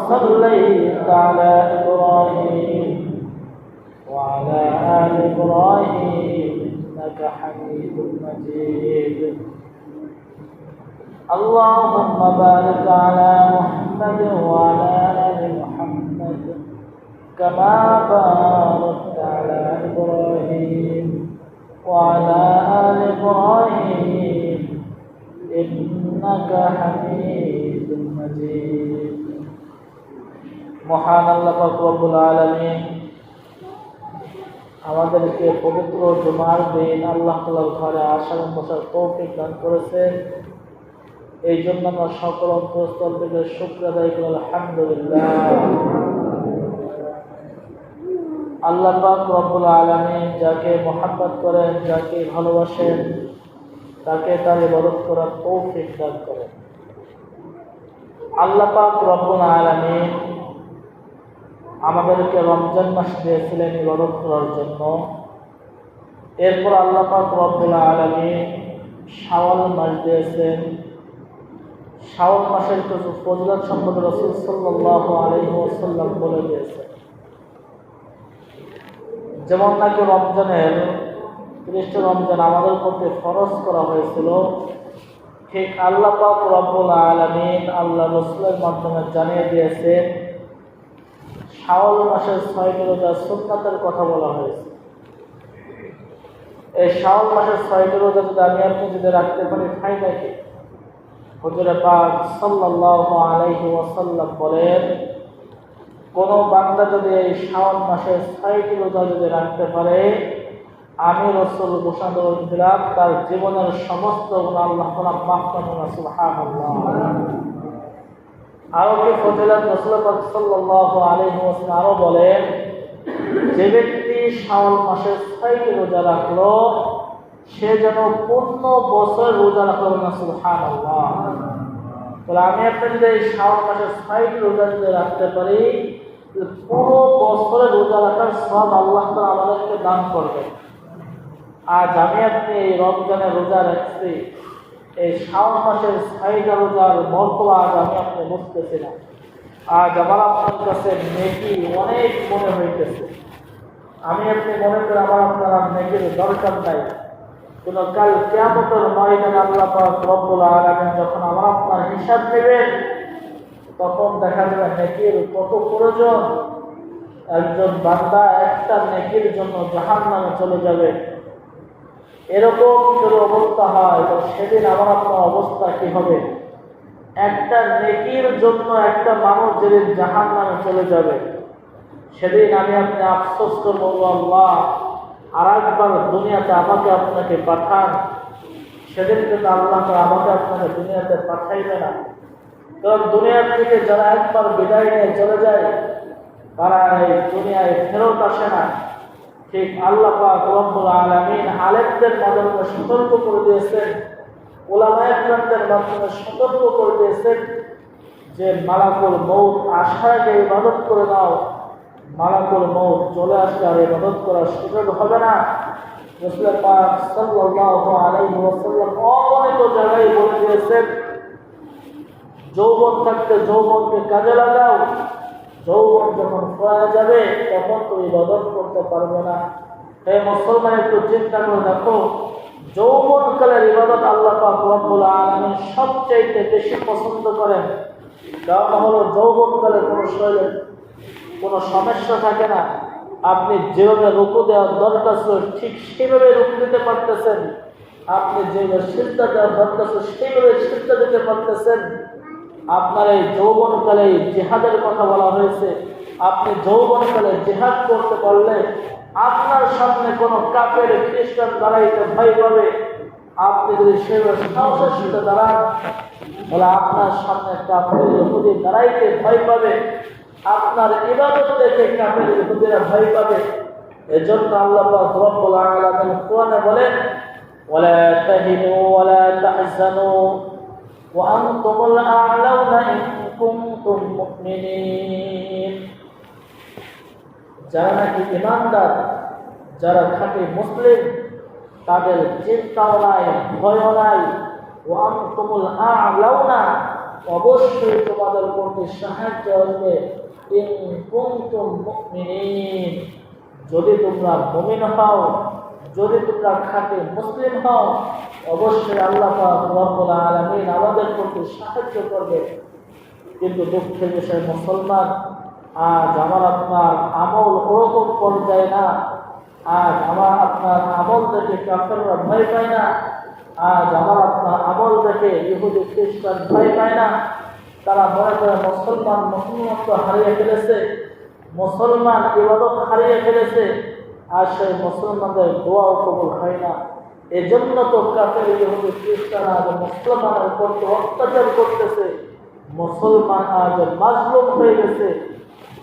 صليت على إبراهيم وعلى آل إبراهيم إنك حميد مجيد اللهم بارك على محمد وعلى آل محمد كما باركت على إبراهيم وعلى آل إبراهيم إنك حميد مجيد মহান আল্লাহ পাক রব্বুল আলামিন আমাদেরকে পবিত্র জুমার দিন আল্লাহ তাআলার ঘরে আসার বসার তৌফিক দান করেছেন। এই জন্য আমরা সকল অন্তঃস্থল থেকে শুকরিয়া আদায় করি আলহামদুলিল্লাহ। আল্লাহ পাক রব্বুল আলামিন যাকে মহব্বত করেন, যাকে ভালোবাসেন, তাকে তার ইবাদত করার তৌফিক দান করেন। আল্লাহ পাক রব্বুল আলামিন আমাদেরকে রমজান মাস দিয়েছিলেন ইবাদত করার জন্য। এরপর আল্লাহ পাক রব্বুল আলামিন শাওয়াল মাস দিয়েছেন। শাওয়াল মাসের কিছু ফজিলত সম্পর্কে রাসূল সাল্লাল্লাহু আলাইহি ওয়াসাল্লাম বলে দিয়েছেন। যেমন নাকি রমজানের 30 রমজান আমাদের প্রতি ফরজ করা হয়েছিল, ঠিক আল্লাহ পাক রব্বুল আলামিন আল্লাহ রাসূলের মাধ্যমে জানিয়ে দিয়েছেন শাওয়াল মাসের 6টি রোজা সুন্নাতের কথা বলা হয়েছে। এই শাওয়াল মাসের 6টি রোজা যদি আমি আপনি যদি রাখতে পারি ফায়দা কি? হুজুর পাক সাল্লাল্লাহু আলাইহি ওয়াসাল্লাম বলেন, কোন বান্দা যদি এই শাওয়াল মাসের 6টি রোজা যদি রাখতে পারে, আমি রাসূল ঘোষণা দিলাম তার জীবনের সমস্ত গুনাহ আল্লাহ তাআলা মাফ করবেন। সুবহানাল্লাহ। আরো কি ফজিলত রাসূল পাক সাল্লাল্লাহু আলাইহি ওয়াসাল্লাম আরো বলেন, যে ব্যক্তি শাওয়াল মাসের 6টি রোজা রাখলো সে যেন পূর্ণ বছর রোজা রাখলো না। সুবহানাল্লাহ। তাহলে আমি আপনি যদি এই শাওয়াল মাসের 6টি রোজা যদি রাখতে পারি, পুরো বছরে রোজা রাখার সওয়াব আল্লাহ তাআলা আমাদেরকে দান করবেন। আজ আমি আপনি এই রমজানের রোজা রাখছি, এই শাওয়াল মাসের 6টা রোজার মর্তবা আজ আমি আপনি বুঝতেছি না। আজ আমার আপনার কাছে নেকি অনেক মনে হইতেছে। আমি আপনি মনে করি আমার আপনার নেকির দরকার নাই, কিন্তু কাল কিয়ামতের ময়দানে আল্লাহ পাক রব্বুল আলামিন যখন আমার আপনার হিসাব নেবেন, তখন দেখা যাবে নেকির কত প্রয়োজন। একজন বান্দা একটা নেকির জন্য জাহান্নামে চলে যাবে, এরকম যদি অবস্থা হয় তো সেদিন আমার আপনার অবস্থা কি হবে? একটা নেকির জন্য একটা মানুষ যেদিন জাহান্নামে চলে যাবে, সেদিন আমি আপনি আফসোস করবো, আল্লাহ আর একবার দুনিয়াতে আমাকে আপনাকে পাঠান। সেদিন কিন্তু আল্লাহ আমাকে আপনাকে দুনিয়াতে পাঠাইবে না, কারণ দুনিয়ার থেকে যারা একবার বিদায় নিয়ে চলে যায় তারা এই দুনিয়ায় ফেরত আসে না। ঠিক আল্লাহ পাক রব্বুল আলামিন আলেমদের মাধ্যমে সতর্ক করে দিয়েছেন, উলামায়ে কেরামদের মাধ্যমে সতর্ক করে দিয়েছেন যে মালাকুল মউত আসার আগে ইবাদত করে নাও, মালাকুল মউত চলে আসলে আর ইবাদত করার সুযোগ হবে না। রাসূল পাক সাল্লাল্লাহু আলাইহি ওয়াসাল্লাম অনেক জায়গায় বলে দিয়েছেন, যৌবন থাকতে যৌবনকে কাজে লাগাও, যৌবন যখন ফুরায় যাবে তখন তো ইবাদত করতে পারবে না। হে মুসলমান, একটু চিন্তা করে দেখো, যৌবনকালের ইবাদত আল্লাহ পাক রব্বুল আলামিন সবচাইতে বেশি পছন্দ করেন। কারণ হলো যৌবনকালে কোনো শরীরে কোনো সমস্যা থাকে না, আপনি যেভাবে রুকু দেওয়ার দরকার ছিল ঠিক সেভাবে রুকু দিতে পারতেছেন, আপনি যেভাবে সিজদা দেওয়ার দরকার ছিল সেইভাবে সিজদা দিতে পারতেছেন। আপনার এই যৌবনকালে জিহাদের কথা বলা হয়েছে, আপনি যৌবনকালে জিহাদ করতে পারলে আপনার সামনে কোনো কাফের খ্রিস্টান দাঁড়াইতে ভয় পাবে। আপনি যদি সেভাবে সাহসের সাথে দাঁড়ান তাহলে আপনার সামনে কাফের ইহুদি দাঁড়াইতে ভয় পাবে, আপনার ইবাদত দেখে কাফের ইহুদিরা ভয় পাবে। এজন্য আল্লাহ পাক রব্বুল আলামিন কোরআনে বলেন, ওয়ালা তাহিনু ওয়ালা তাহজানু ওয়া আনতুমুল আ'লাউনা ইন কুনতুম মুমিনিন। যারা নাকি ঈমানদার, যারা খাঁটি মুসলিম, তাদের চিন্তাও নাই, ভয়ও নাই। ওয়া আনতুমুল আ'লাউনা, অবশ্যই তোমাদের প্রতি সাহায্য আসবে ইন কুনতুম মুমিনিন, যদি তোমরা মুমিন হও, যদি তোমরা খাঁটি মুসলিম হও, অবশ্যই আল্লাহ পাক রব্বুল আলামিন আমাদের প্রতি সাহায্য করবে। কিন্তু দুঃখের বিষয় মুসলমান, আজ আমার আপনার আমল ওরকম পর্যায়ে না। আজ আমার আপনার আমল দেখে কাফেররা ভয় পায় না। আজ আমার আপনার আমল দেখে ইহুদি খ্রিস্টান ভয় পায় না। তারা মনে করে মুসলমান মুসলমানত্ব হারিয়ে ফেলেছে, মুসলমান ইবাদত হারিয়ে ফেলেছে, আর সেই মুসলমানদের দোয়াও কবুল হয় না। এজন্য তো কাফের ইহুদি খ্রিস্টান আজ মুসলমানের উপর অত্যাচার করতেছে। মুসলমান আজ মাজলুম হয়ে গেছে,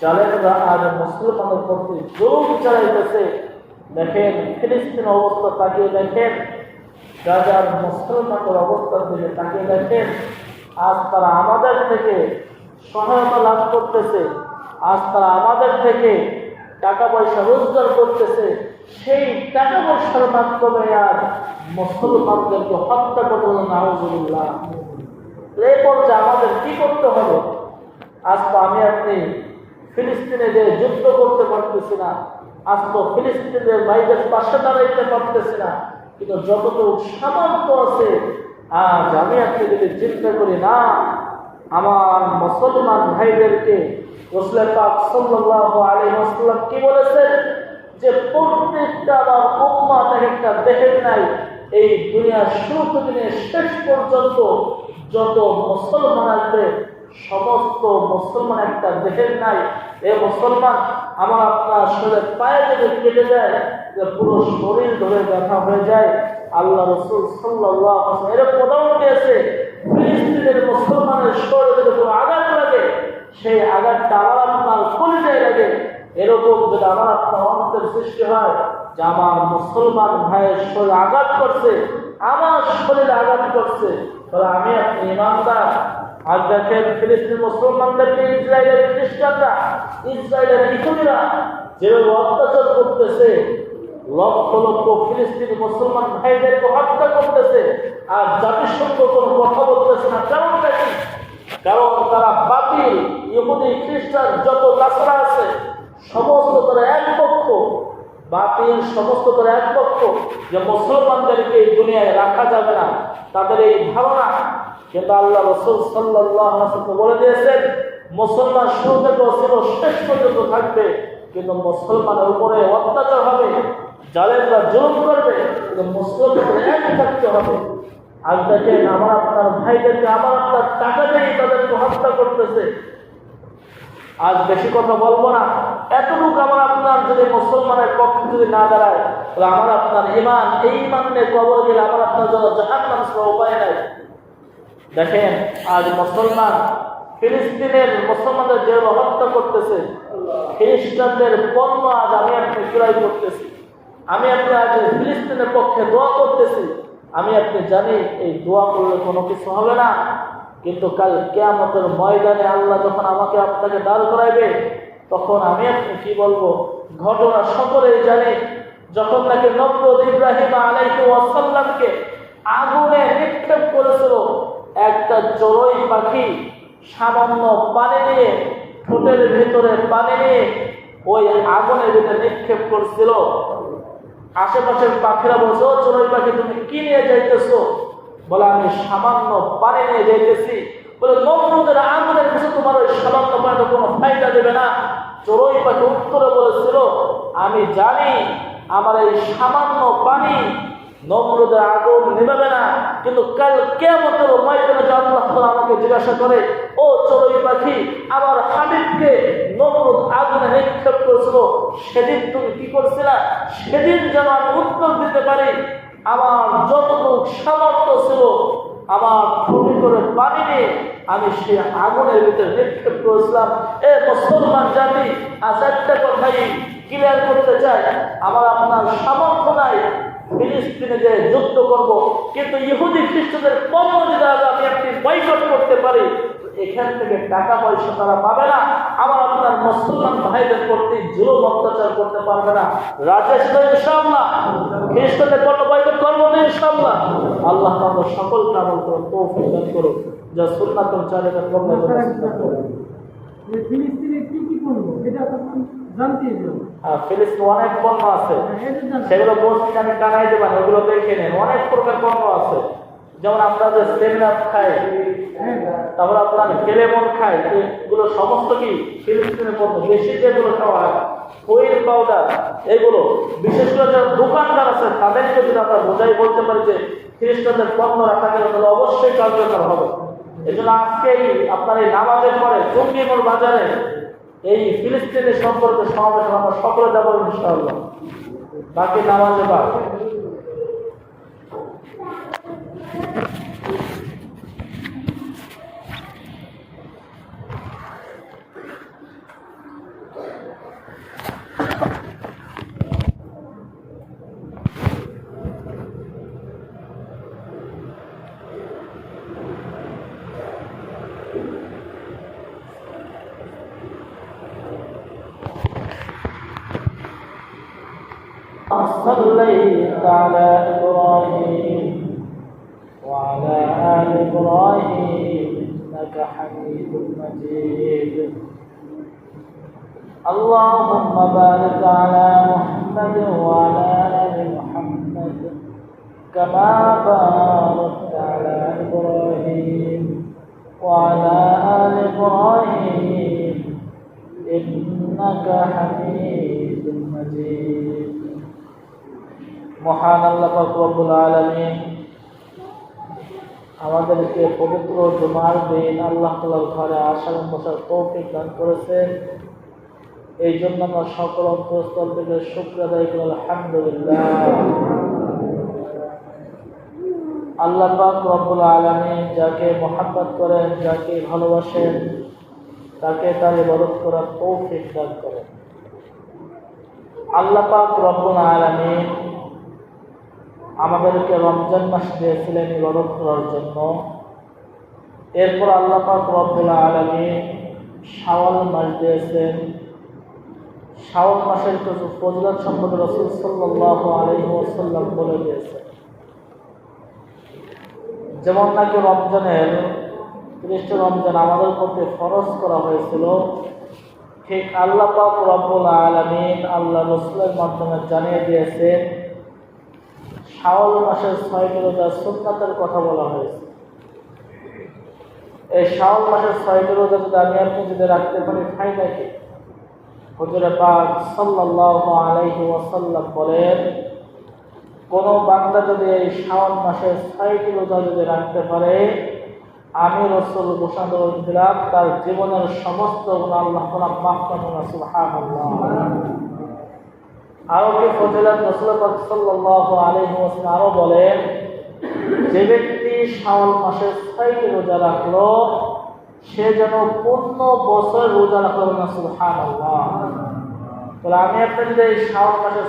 জালেমরা আজ মুসলমানের প্রতি জুলুম চালাইতেছে। দেখেন ফিলিস্তিন অবস্থা তাকিয়ে দেখেন, গাজার মুসলমানদের অবস্থার দিকে তাকিয়ে দেখেন। আজ তারা আমাদের থেকে সহায়তা লাভ করতেছে, আজ তারা আমাদের থেকে টাকা পয়সা রোজগার করতেছে। সেই টাকা পয়সার মাধ্যমে আজ মুসলমানদেরকে হত্যা করতে হবে। নাউজুবিল্লাহ। এই পর্যায়ে আমাদের কি করতে হবে? আজ তো আমি আপনি ফিলিস্তিনে যে যুদ্ধ করতে পারতেছি না, আজ তো ফিলিস্তিনের ভাইদের পাশে দাঁড়াইতে পারতেছি না, কিন্তু যতটুকু সামর্থ্য আছে আজ আমি আপনি যদি চিন্তা করি না, আমার মুসলমান ভাইদেরকে রাসূল পাক সাল্লাল্লাহু আলাইহি ওয়াসাল্লাম কি বলেছেন যে প্রত্যেকটা আমার উম্মত একটা দেখেন নাই, এই দুনিয়ার শুরু থেকে শেষ পর্যন্ত যত মুসলমান আসবে সমস্ত মুসলমান একটা দেখেন নাই। এই মুসলমান আমার আপনার শরীরের পায়ে যদি কেটে যায়, যে পুরো শরীর ধরে ব্যথা হয়ে যায়। আল্লাহ রাসূল সাল্লাল্লাহু আলাইহি ওয়াসাল্লাম এরকম উদাহরণ দিয়েছে, ফিলিস্তিনের মুসলমানের শরীরে যদি কোনো আঘাত লাগে, সেই আঘাতটা আমার আপনার কলিজায় লাগে। এরকম যদি আমার আপনার অন্তরের সৃষ্টি হয় যে আমার মুসলমান ভাইয়ের শরীরে আঘাত করছে, আমার শরীরে আঘাত করছে, তাহলে আমি আপনি ইমানদার। আজ দেখেন ফিলিস্তিন মুসলমানদেরকে ইসরায়েলের খ্রিস্টানরা, ইসরায়েলের ইহুদিরা যেভাবে অত্যাচার করতেছে, লক্ষ লক্ষ ফিলিস্তিনি মুসলমান ভাইদেরকে হত্যা করতেছে, আর জাতিসংঘ কোনো কথা বলতেছে না। কারণটা কি? কারণ তারা বাতিল ইহুদি খ্রিস্টান যত নাসারা আছে সমস্ত তারা এক পক্ষ, বাতিল সমস্ত তারা এক পক্ষ, যে মুসলমানদেরকে এই দুনিয়ায় রাখা যাবে না, তাদের এই ধারণা। কিন্তু আল্লাহ রাসূল সাল্লাল্লাহু আলাইহি ওয়াসাল্লাম বলে দিয়েছেন, মুসলমান শুরু থেকে ছিল শেষ পর্যন্ত থাকবে, কিন্তু মুসলমানের উপরে অত্যাচার হবে, জালেমরা জুলুম করবে, কিন্তু মুসলমানদের এক থাকতে হবে। আজ দেখেন আমার আপনার ভাইদেরকে আমার আপনার টাকা দিয়ে তাদেরকে হত্যা করতেছে। আজ বেশি কথা বলবো না, এতটুকু আমার আপনার যদি মুসলমানের পক্ষে যদি না দাঁড়ায়, তাহলে আমার আপনার ইমান, এই ইমান নিয়ে কবর গেলে আমার আপনার জন্য জাহান্নাম ছাড়া উপায় নাই। দেখেন আজ মুসলমান ফিলিস্তিনের মুসলমানদের যেভাবে হত্যা করতেছে, খ্রিস্টানদের পণ্য আজ আমি আপনি ক্রয় করতেছি, আমি আপনি আজ ফিলিস্তিনের পক্ষে দোয়া করতেছি। আমি আপনি জানি এই দোয়া করলে কোনো কিছু হবে না, কিন্তু কাল কিয়ামতের ময়দানে আল্লাহ যখন আমাকে আপনাকে দাঁড় করাইবে, তখন আমি আপনি কি বলবো? ঘটনা সকলেই জানি। যখন নাকি নমরুদ ইব্রাহিম আলাইহিস সালামকে আগুনে নিক্ষেপ করেছিল, একটা চড়ুই পাখি সামান্য পানি নিয়ে, ঠোঁটের ভিতরে পানি নিয়ে ওই আগুনের ভিতরে নিক্ষেপ করছিল। আশেপাশের পাখিরা বলছে, ও চড়ুই পাখি তুমি কি নিয়ে যাইতেছো? বলে আমি সামান্য পানি নিয়ে যাইতেছি। বলে নমরুদের আগুনের কাছে তোমার ওই সামান্য পানিটা কোনো ফায়দা দেবে না। চড়ুই পাখি উত্তরে বলেছিল, আমি জানি আমার এই সামান্য পানি নমরুদের আগুন নেভাবে না, কিন্তু কাল কিয়ামতের ময়দানে যে আল্লাহ তাআলা আমাকে জিজ্ঞাসা করে, ও চড়ুই পাখি, আমার হাবিবকে নমরুদ আগুনে নিক্ষেপ করেছিল, সেদিন তুমি কি করছিলা? সেদিন যেন আমি উত্তর দিতে পারি, আমার যতটুকু সামর্থ্য ছিল আমার ঠোঁটে করে পানি নিয়ে আমি সেই আগুনের ভিতরে নিক্ষেপ করেছিলাম। এ মুসলমান জাতি, আজ একটা কথাই ক্লিয়ার করতে চাই, আমার আপনার সামর্থ্য নাই ফিলিস্তিনে যে যুদ্ধ করব, কিন্তু ইহুদি খ্রিস্টানদের পণ্য যদি আমি আপনি বয়কট করতে পারি, এখান থেকে টাকা পয়সা তারা পাবে না, আমার আপনার মুসলমান ভাইদের প্রতি জুলুম অত্যাচার করতে পারবে না। রাজেশ ইনশাআল্লাহ খ্রিস্টানদের পণ্য বয়কট করবো না ইনশাআল্লাহ। আল্লাহ তাআলা সকলকে আমল করুন, তৌফিক দান করুন। যা সুন্নাতুল জারিয়াত করলে ফিলিস্তিনে কি কি পণ্য এটা আপনার জানতে দিও। ফিলিস্তিনে অনেক পণ্য আছে, সেগুলো মসজিদে আমি টানাই দেবেন, ওগুলো দেখে নেন। অনেক প্রকার পণ্য আছে, যেমন আমরা যে সেমিনার খাই, তারপর আপনার কেলেমন খাই, এগুলো সমস্ত কি ফিলিস্তিনের পণ্য। বেশি যেগুলো খাওয়া হয় ওয়েল পাউডার, এগুলো বিশেষ করে যারা দোকানদার আছে তাদেরকে যদি আমরা বোঝাই বলতে পারি যে খ্রিস্টানদের পণ্য রাখা গেলে তাহলে অবশ্যই কার্যকর হবে। এই জন্য আজকেই আপনার এই নামাজের পরে জঙ্গিমোড় বাজারে এই ফিলিস্তিনের সম্পর্কে সমাবেশ আমরা সকলে যাবো ইনশাআল্লাহ। বাকি নামাজে বাদ। صليت على إبراهيم وعلى آل إبراهيم إنك حميد مجيد اللهم بارك على محمد وعلى آل محمد كما باركت على إبراهيم وعلى آل إبراهيم إنك حميد مجيد মহান আল্লাহ পাক রব্বুল আলামিন আমাদেরকে পবিত্র জুমার দিন আল্লাহ তাআলার ঘরে আসার বসার তৌফিক দান করেছেন। এই জন্য আমরা সকল অন্তঃস্থল থেকে শুকরিয়া আদায় করি আলহামদুলিল্লাহ। আল্লাহ পাক রব্বুল আলামিন যাকে মহব্বত করেন, যাকে ভালোবাসেন, তাকে তার ইবাদত করার তৌফিক দান করেন। আল্লাহ পাক রব্বুল আলামিন আমাদেরকে রমজান মাস দিয়েছিলেন ইবাদত করার জন্য। এরপর আল্লাহ পাক রব্বুল আলামিন শাওয়াল মাস দিয়েছেন। শাওয়াল মাসের কিছু ফজিলত সম্পর্কে রাসূল সাল্লাল্লাহু আলাইহি ওয়াসাল্লাম বলে দিয়েছেন। যেমন নাকি রমজানের 30 রমজান আমাদের প্রতি ফরজ করা হয়েছিল, ঠিক আল্লাহ পাক রব্বুল আলামিন আল্লাহ রাসূলের মাধ্যমে জানিয়ে দিয়েছেন শাওয়াল মাসের 6টি রোজা সুন্নাতের কথা বলা হয়েছে। এই শাওয়াল মাসের 6টি রোজা যদি আমি আপনি যদি রাখতে পারি ফায়দা কি? হুজুর পাক সাল্লাল্লাহু আলাইহি ওয়াসাল্লাম বলেন, কোন বান্দা যদি এই শাওয়াল মাসের 6টি রোজা যদি রাখতে পারে, আমি রাসূল ঘোষণা দিলাম তার জীবনের সমস্ত গুনাহ আল্লাহ তাআলা মাফ করবেন। সুবহানাল্লাহ। আরো কি ফজিলত রাসূল পাক সাল্লাল্লাহু আলাইহি ওয়াসাল্লাম আরো বলেন, যে ব্যক্তি শাওয়াল মাসের 6টি রোজা রাখলো সে যেন পূর্ণ বছর রোজা রাখলো না। সুবহানাল্লাহ। তাহলে আমি আপনি যদি এই শাওয়াল মাসের